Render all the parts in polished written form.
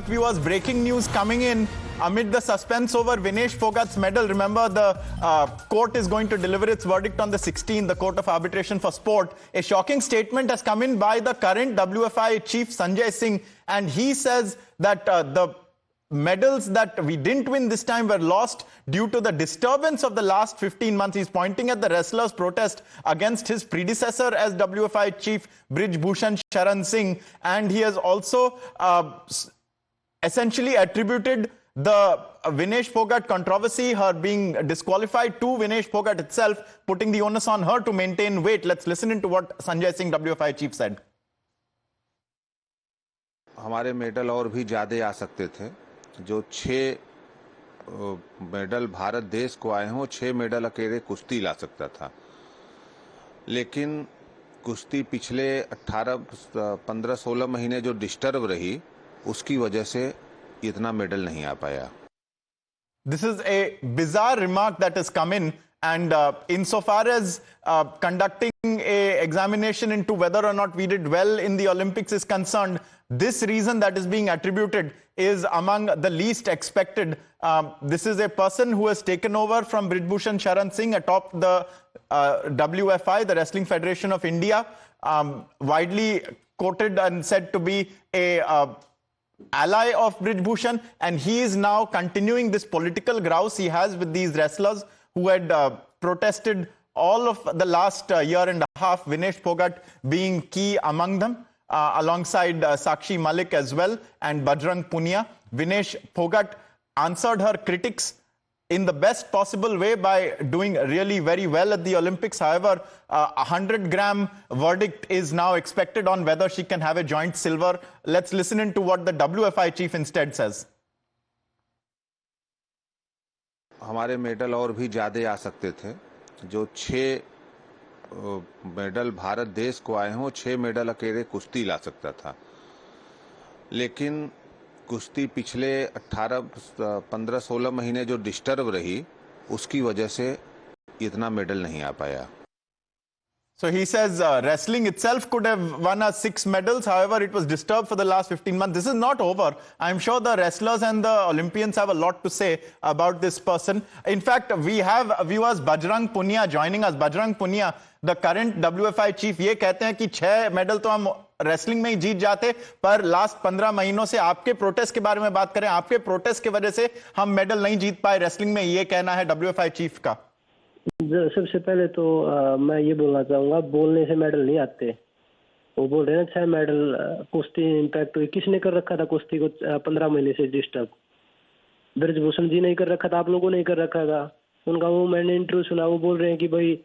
Viewers, breaking news coming in amid the suspense over Vinesh Phogat's medal. Remember, the court is going to deliver its verdict on the 16th, the Court of Arbitration for Sport. A shocking statement has come in by the current WFI chief, Sanjay Singh, and he says that the medals that we didn't win this time were lost due to the disturbance of the last 15 months. He's pointing at the wrestlers' protest against his predecessor as WFI chief, Brij Bhushan Sharan Singh, and he has also essentially attributed the Vinesh Phogat controversy, her being disqualified, to Vinesh Phogat itself, putting the onus on her to maintain weight. Let's listen into what Sanjay Singh, WFI chief, said. हमारे medal और भी ज़्यादा आ सकते थे। जो 6 medal Bharat देश को आए हैं, वो 6 मेडल अकेले कुश्ती ला सकता था, लेकिन कुश्ती पिछले 15-16 महीने जो डिस्टर्ब रही, उसकी वजह से इतना मेडल नहीं आ पाया। This is a bizarre remark that has come in, and insofar as conducting a examination into whether or not we did well in the Olympics is concerned, this reason that is being attributed is among the least expected. This is a person who has taken over from Brij Bhushan Sharan Singh atop the WFI, the Wrestling Federation of India, widely quoted and said to be a ally of Brij Bhushan, and he is now continuing this political grouse he has with these wrestlers who had protested all of the last year and a half, Vinesh Phogat being key among them, alongside Sakshi Malik as well and Bajrang Punia. Vinesh Phogat answered her critics in the best possible way by doing really very well at the Olympics. However, a 100-gram verdict is now expected on whether she can have a joint silver. Let's listen into what the WFI chief instead says. हमारे medal और भी ज़्यादा आ सकते थे। जो 6 medal Bharat देश को आए हैं, वो 6 मेडल अकेले कुश्ती ला सकता था, लेकिन कुश्ती पिछले 15-16 महीने जो डिस्टर्ब रही, उसकी वजह से इतना मेडल नहीं आ पाया। So he says wrestling itself could have won us 6 medals. However, it was disturbed for the last 15 months. This is not over. I'm sure the wrestlers and the Olympians have a lot to say about this person. In fact, we have viewers Bajrang Punia joining us. Bajrang Punia, the current WFI chief, ये कहते हैं कि 6 medal तो हम wrestling में ही जीत जाते, पर last 15 महीनों से आपके प्रोटेस्ट के बारे में बात करें, आपके प्रोटेस्ट की वजह से हम मेडल नहीं जीत पाए रेसलिंग में, ये कहना है WFI चीफ का। सबसे पहले तो मैं ये बोलना चाहूंगा, बोलने से मेडल नहीं आते। वो बोल रहे हैं 6 मेडल कुश्ती इम्पैक्ट हुई, किसने कर रखा था कुश्ती को 15 महीने से डिस्टर्ब? ब्रिज भूषण जी नहीं कर रखा था, आप लोगों ने कर रखा था उनका। वो मैंने इंटरव्यू सुना, वो बोल रहे हैं कि भाई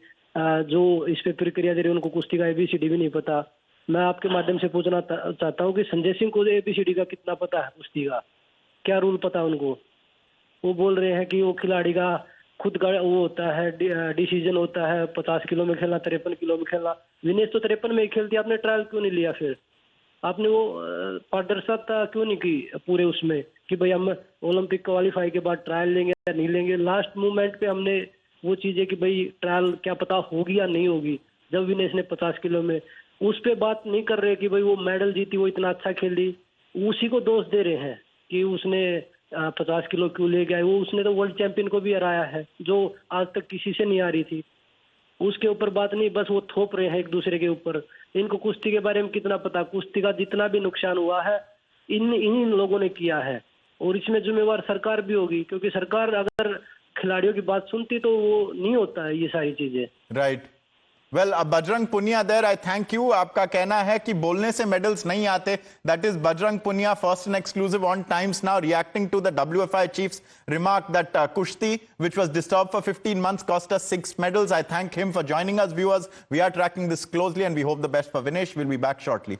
जो इस पे प्रक्रिया दे रही है उनको कुश्ती का ABCD भी नहीं पता। मैं आपके माध्यम से पूछना चाहता हूँ कि संजय सिंह को ABCD का कितना पता है, कुश्ती का क्या रूल पता है उनको? वो बोल रहे हैं कि वो खिलाड़ी का खुद का वो होता है, डिसीजन होता है, 50 किलो में खेलना, 53 किलो में खेलना। विनेश तो 53 में ही खेलती, आपने ट्रायल क्यों नहीं लिया? फिर आपने वो पारदर्शिता क्यों नहीं की पूरे उसमें कि भाई हम ओलंपिक क्वालिफाई के बाद ट्रायल लेंगे या नहीं लेंगे? लास्ट मोमेंट पे हमने वो चीज़ें कि भाई ट्रायल क्या पता होगी या नहीं होगी, जब विनेश ने 50 किलो में, उस पर बात नहीं कर रहे कि भाई वो मेडल जीती, वो इतना अच्छा खेली, उसी को दोष दे रहे हैं कि उसने 50 किलो क्यों ले गया। वो उसने तो वर्ल्ड चैंपियन को भी हराया है, जो आज तक किसी से नहीं आ रही थी। उसके ऊपर बात नहीं, बस वो थोप रहे हैं एक दूसरे के ऊपर। इनको कुश्ती के बारे में कितना पता? कुश्ती का जितना भी नुकसान हुआ है इन लोगों ने किया है, और इसमें जिम्मेवार सरकार भी होगी, क्योंकि सरकार अगर खिलाड़ियों की बात सुनती तो वो नहीं होता है ये सारी चीजें। Right. Well, Bajrang Punia there, I thank you. आपका कहना है कि बोलने से मेडल्स नहीं आते। That is Bajrang Punia, first and exclusive on Times Now, reacting to the WFI chief's remark that kushti, which was disturbed for 15 months, cost us 6 medals. I thank him for joining us, viewers. We are tracking this closely and we hope the best for Vinesh. We'll be back shortly.